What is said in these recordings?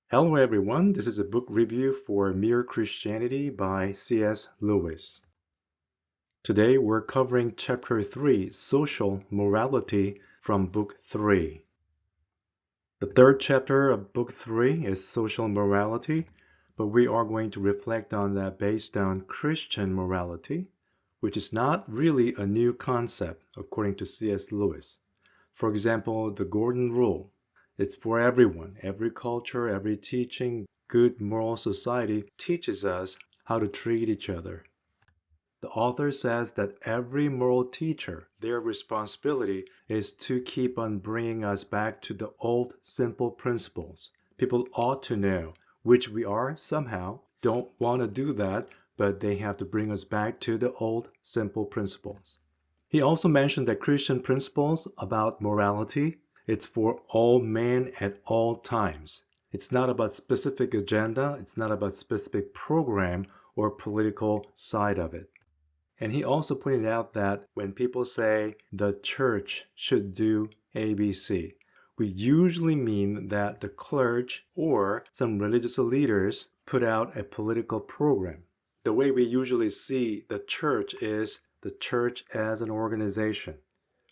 Hello everyone, this is a book review for Mere Christianity by C.s Lewis. Today we're covering Chapter 3, Social Morality from Book 3. The third chapter of Book 3 is Social Morality, but we are going to reflect on that based on Christian morality, which is not really a new concept according to C.s Lewis. For example, the Golden Rule. It's for everyone. Every culture, every teaching, good moral society teaches us how to treat each other. The author says that every moral teacher, their responsibility is to keep on bringing us back to the old simple principles. People ought to know, which we are somehow, don't want to do that, but they have to bring us back to the old simple principles. He also mentioned that Christian principles about morality, it's for all men at all times. It's not about specific agenda, it's not about specific program or political side of it. And he also pointed out that when people say the church should do ABC, we usually mean that the clergy or some religious leaders put out a political program. The way we usually see the church is the church as an organization.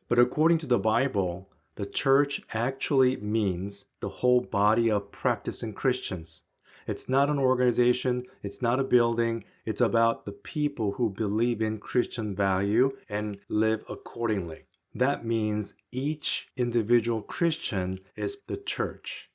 But according to the Bible, the church actually means the whole body of practicing Christians. It's not an organization, it's not a building, it's about the people who believe in Christian value and live accordingly. That means each individual Christian is the church.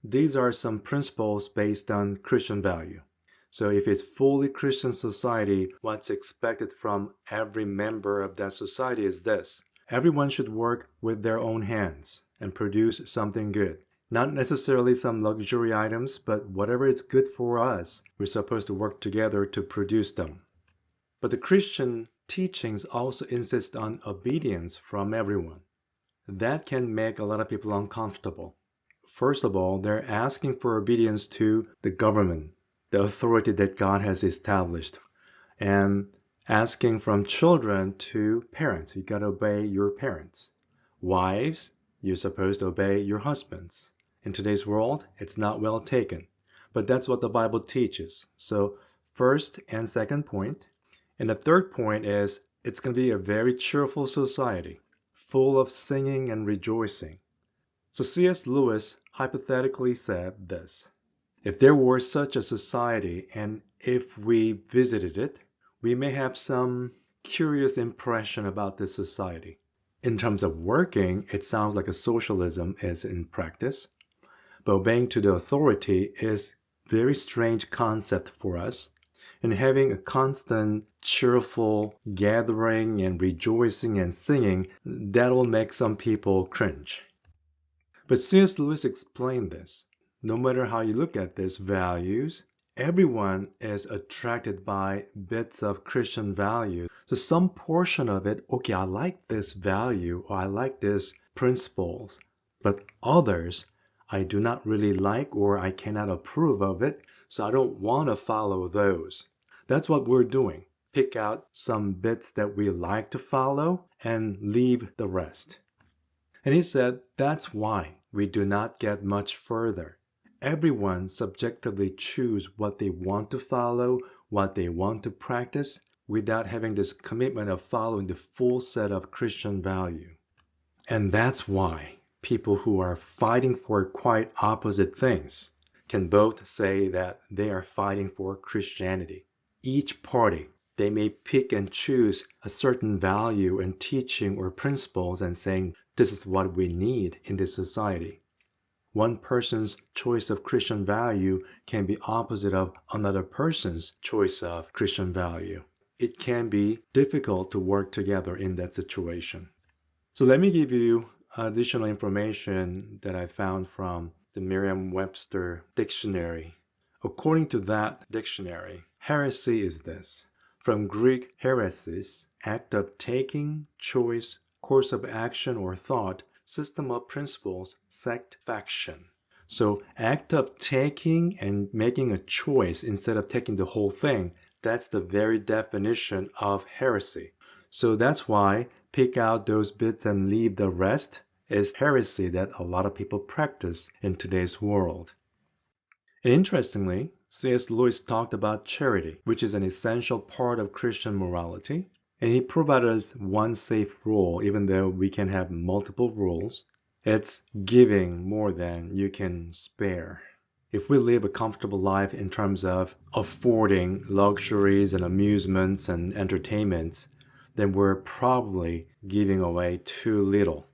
These are some principles based on Christian value. So if it's fully Christian society, what's expected from every member of that society is this. Everyone should work with their own hands and produce something good. Not necessarily some luxury items, but whatever is good for us, we're supposed to work together to produce them. But the Christian teachings also insist on obedience from everyone. That can make a lot of people uncomfortable. First of all, they're asking for obedience to the government, the authority that God has established, and asking from children to parents. You got to obey your parents. Wives, you're supposed to obey your husbands. In today's world, it's not well taken, but that's what the Bible teaches. So first and second point. And the third point is it's going to be a very cheerful society, full of singing and rejoicing. So C.s Lewis hypothetically said this. If there were such a society and if we visited it, we may have some curious impression about this society. In terms of working, it sounds like a socialism is in practice, but obeying to the authority is a very strange concept for us. And having a constant cheerful gathering and rejoicing and singing, that'll make some people cringe. But C.s Lewis explained this. No matter how you look at these values, everyone is attracted by bits of Christian value. So some portion of it, okay, I like this value or I like this principles, but others I do not really like or I cannot approve of it, so I don't want to follow those. That's what we're doing. Pick out some bits that we like to follow and leave the rest. And he said that's why we do not get much further. Everyone subjectively choose what they want to follow, what they want to practice, without having this commitment of following the full set of Christian value. And that's why people who are fighting for quite opposite things can both say that they are fighting for Christianity. Each party, they may pick and choose a certain value and teaching or principles and saying, this is what we need in this society. One person's choice of Christian value can be opposite of another person's choice of Christian value. It can be difficult to work together in that situation. So let me give you additional information that I found from the Merriam-Webster dictionary. According to that dictionary, heresy is this. From Greek heresis, act of taking, choice, course of action or thought, system of principles, sect, faction. So act of taking and making a choice instead of taking the whole thing, that's the very definition of heresy. So that's why pick out those bits and leave the rest is heresy that a lot of people practice in today's world. And interestingly, C.s Lewis talked about charity, which is an essential part of Christian morality. And he provided us one safe rule, even though we can have multiple rules. It's giving more than you can spare. If we live a comfortable life in terms of affording luxuries and amusements and entertainments, then we're probably giving away too little.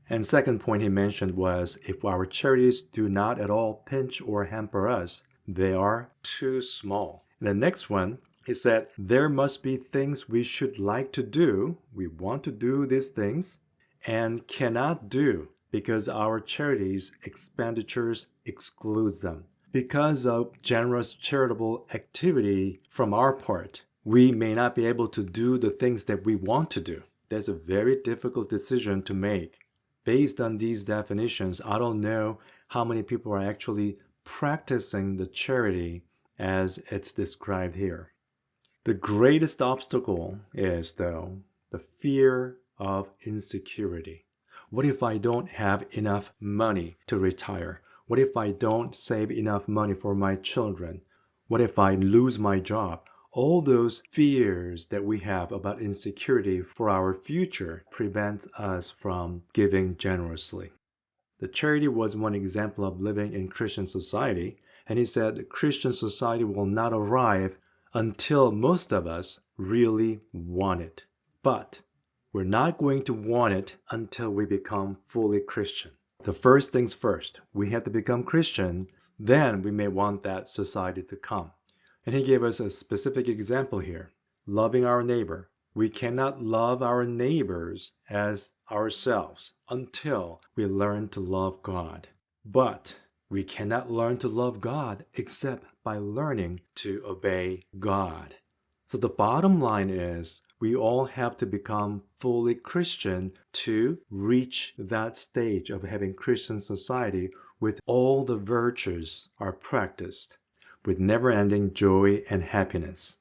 And second point he mentioned was if our charities do not at all pinch or hamper us, they are too small. And the next one, he said, there must be things we should like to do, we want to do these things, and cannot do because our charities expenditures excludes them. Because of generous charitable activity from our part, we may not be able to do the things that we want to do. That's a very difficult decision to make. Based on these definitions, I don't know how many people are actually practicing the charity as it's described here. The greatest obstacle is, though, the fear of insecurity. What if I don't have enough money to retire? What if I don't save enough money for my children? What if I lose my job? All those fears that we have about insecurity for our future prevent us from giving generously. The charity was one example of living in Christian society, and he said Christian society will not arrive until most of us really want it. But we're not going to want it until we become fully Christian. The first things first, we have to become Christian, then we may want that society to come. And he gave us a specific example here, loving our neighbor. We cannot love our neighbors as ourselves until we learn to love God. But we cannot learn to love God except by learning to obey God. So the bottom line is we all have to become fully Christian to reach that stage of having Christian society with all the virtues are practiced, with never-ending joy and happiness.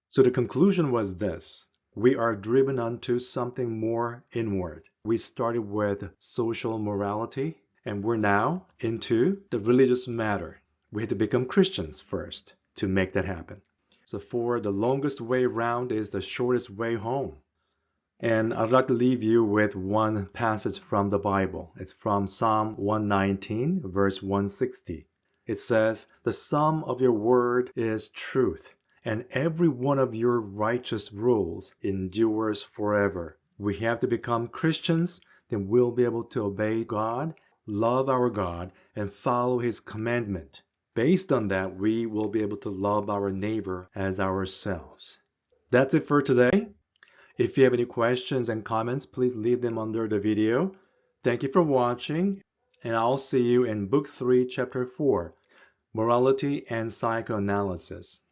So the conclusion was this. We are driven unto something more inward. We started with social morality, and we're now into the religious matter. We had to become Christians first to make that happen. So for the longest way round is the shortest way home. And I'd like to leave you with one passage from the Bible. It's from Psalm 119, verse 160. It says, the sum of your word is truth, and every one of your righteous rules endures forever. We have to become Christians, then we'll be able to obey God, love our God, and follow his commandment. Based on that, we will be able to love our neighbor as ourselves. That's it for today. If you have any questions and comments, please leave them under the video. Thank you for watching, and I'll see you in Book 3, Chapter 4, Morality and Psychoanalysis.